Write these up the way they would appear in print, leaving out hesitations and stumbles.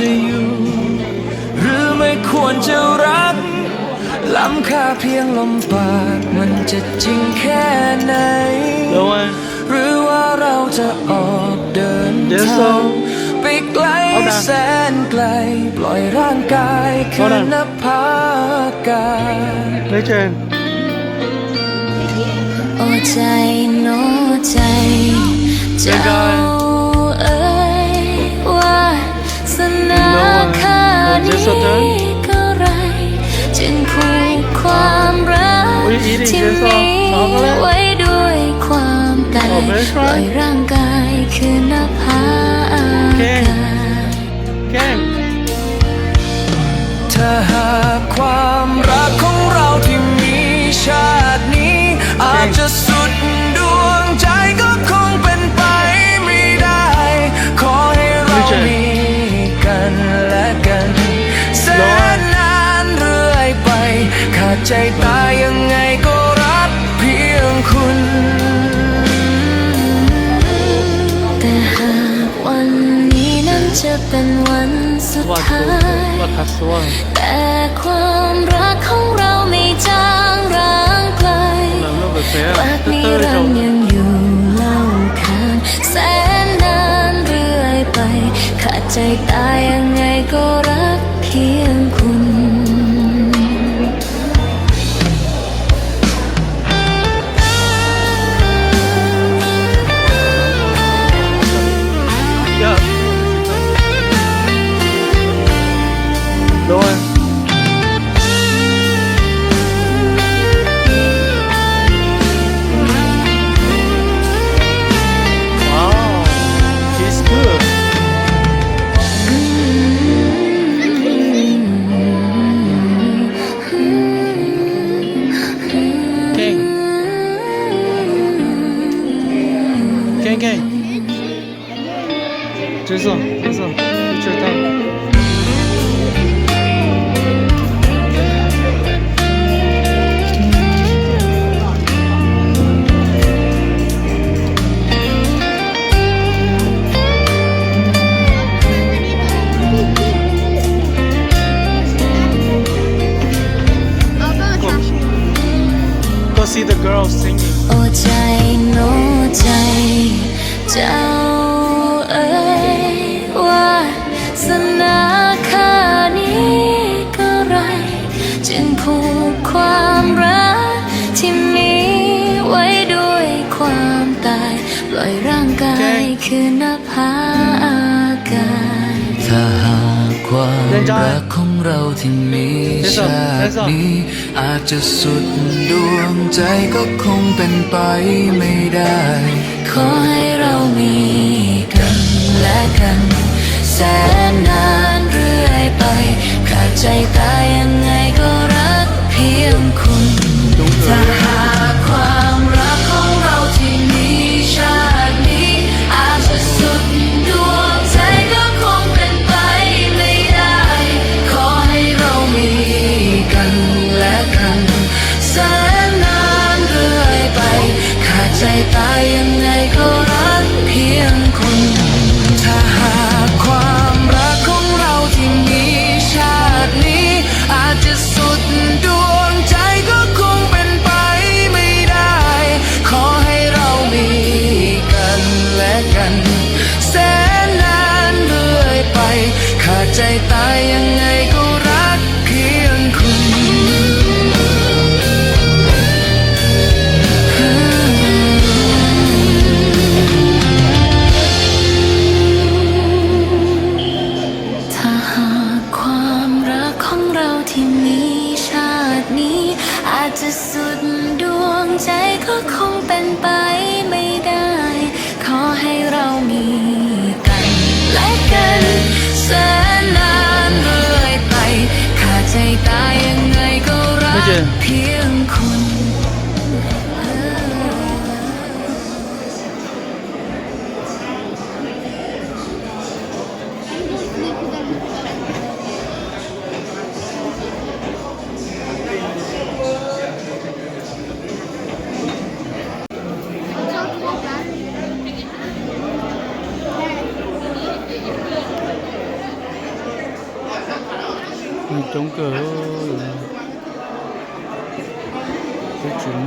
จะอยู่หรือไม่ควรจะรักล้ำค่าเพียงลมปากมันจะจริงแค่ไหนหรือว่าเราจะออกเดินทางไปไกลแสนไกลปล่อยร่างกายคืนนภาอากาศไม่เจนโอ้ใจโน้ใจเจ้าเอ๋ยวาสนาค่านี้ก็ไรจึงผูกความรักที่มีไว้ด้วยความตายปล่อยร่างกายคือนภาอากาศถ้าหากความรักของเราที่มีชาตินี้อาจจะสุดดวงใจก็คงเป็นไปไม่ได้ขอให้เรามีกันและกันแสนนานเรื่อยไปขาดใจตายยังไงก็รักเพียงคุณแต่หากวันนี้นั้นจะเป็นวันสุดท้ายแต่ความรักของเราไม่จางร้างไกลรักนิรันดร์ยังอยู่เล่าขานแสนนานเรื่อยไปขาดใจตายยังไงก็รักเพียงคุณ 真是，一直到。Go see the girls singing. โอ้ใจโน้ใจเจ้าเอ๋ยวาสนาค่านี้ก็ไรจึงผูกความรักที่มีไว้ด้วยความตายปล่อยร่างกายคืนนภาอากาศถ้าหากความรักของเราที่มีชาตินี้อาจจะสุดดวงใจก็คงเป็นไปไม่ได้ขอให้เรามีกันและกันแสนนานเรื่อยไปขาดใจตายยังไงก็รักเพียงคุณถ้าหากความรักของเราที่มีชาตินี้อาจจะสุดดวงใจก็คงเป็นไปไม่ได้ขอให้เรามีกันและกันแสนนานเรื่อยไปขาดใจตายยังไงก็รักเพียงคุณถ้าหากความรักของเราที่มีชาตินี้อาจจะสุดดวงใจก็คงเป็นไปไม่ได้ขอให้เรามีกันและกันแสนนานเรื่อยไปขาดใจตายยังไงก็รักเพียงคุณถ้าหากความรักของเราที่มีชาตินี้อาจจะสุดดวงใจก็คงเป็นไปไม่ได้ขอให้เรามีกันและกันแสนนานเรื่อยไปขาดใจตายยังไงก็รักเพียงคุณ中国这群吗？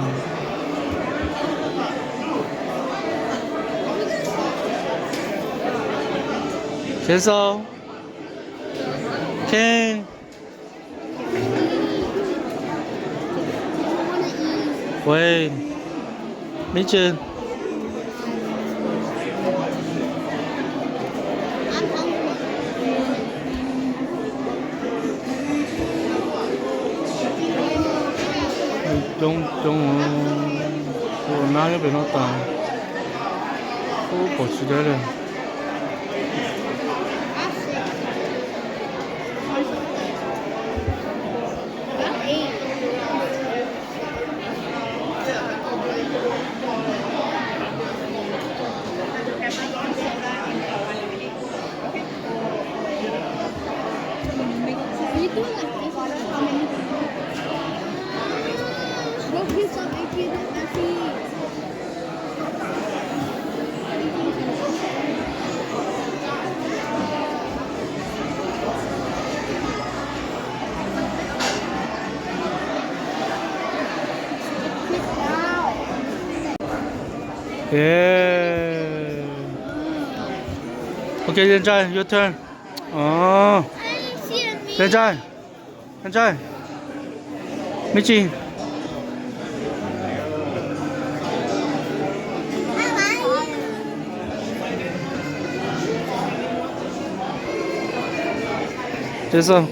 先生，天，喂，美珍，我哪里被他打？我不记得了。耶 OK， 现在 your turn。哦，现在，美静，接受。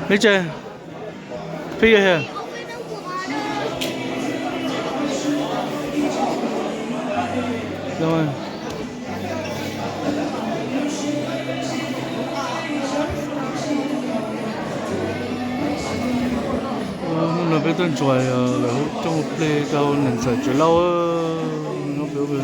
美静，put your hair。Come on. Nó biết tên tròi là trong play cao nền sạch chơi lâu á, nó biểu bên